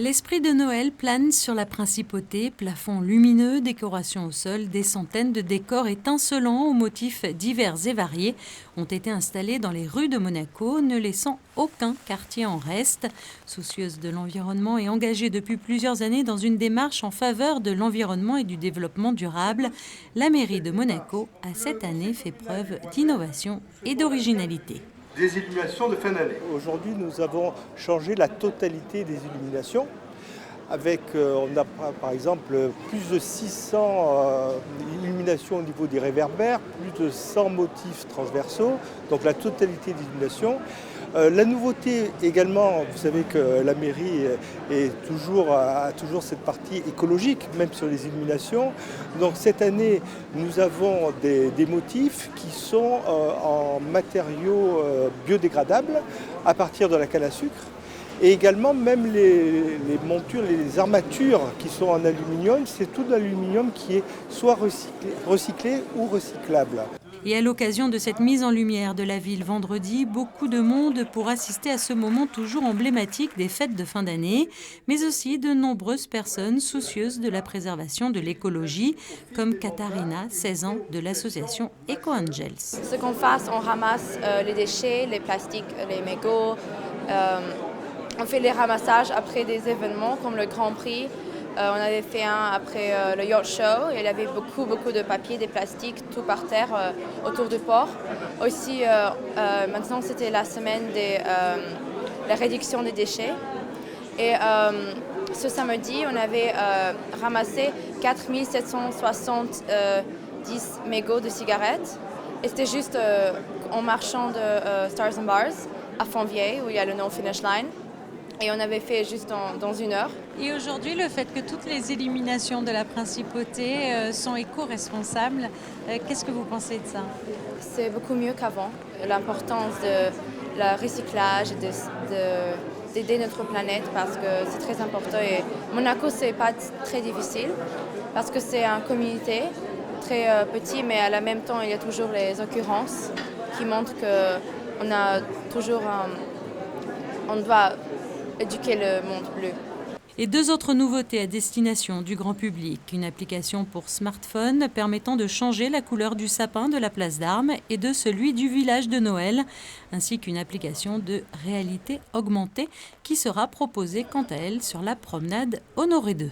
L'esprit de Noël plane sur la principauté, plafonds lumineux, décorations au sol, des centaines de décors étincelants aux motifs divers et variés ont été installés dans les rues de Monaco, ne laissant aucun quartier en reste. Soucieuse de l'environnement et engagée depuis plusieurs années dans une démarche en faveur de l'environnement et du développement durable, la mairie de Monaco a cette année fait preuve d'innovation et d'originalité. Des illuminations de fin d'année. Aujourd'hui, nous avons changé la totalité des illuminations. Avec, on a par exemple plus de 600 illuminations au niveau des réverbères, plus de 100 motifs transversaux, donc la totalité des illuminations. La nouveauté également, vous savez que la mairie a toujours cette partie écologique, même sur les illuminations. Donc cette année, nous avons des motifs qui sont en matériaux biodégradables à partir de la canne à sucre. Et également, même les montures, les armatures qui sont en aluminium, c'est tout l'aluminium qui est soit recyclé ou recyclable. Et à l'occasion de cette mise en lumière de la ville vendredi, beaucoup de monde pour assister à ce moment toujours emblématique des fêtes de fin d'année, mais aussi de nombreuses personnes soucieuses de la préservation de l'écologie, comme Katharina, 16 ans, de l'association Eco Angels. Ce qu'on fait, on ramasse les déchets, les plastiques, les mégots. On fait les ramassages après des événements comme le Grand Prix. On avait fait un après le Yacht Show. Il y avait beaucoup de papier, des plastiques, tout par terre autour du port. Aussi, maintenant, c'était la semaine de la réduction des déchets. Et ce samedi, on avait ramassé 4770 mégots de cigarettes. Et c'était juste en marchant de Stars and Bars à Fontvieille, où il y a le No Finish Line. Et on avait fait juste dans une heure. Et aujourd'hui, le fait que toutes les illuminations de la principauté sont éco-responsables, qu'est-ce que vous pensez de ça? C'est beaucoup mieux qu'avant. L'importance de le recyclage, d'aider notre planète parce que c'est très important. Et Monaco, c'est pas très difficile parce que c'est une communauté très petit, mais à la même temps, il y a toujours les occurrences qui montrent qu'on a toujours on doit éduquer le monde bleu. Et deux autres nouveautés à destination du grand public. Une application pour smartphone permettant de changer la couleur du sapin de la place d'Armes et de celui du village de Noël, ainsi qu'une application de réalité augmentée qui sera proposée quant à elle sur la promenade Honoré II.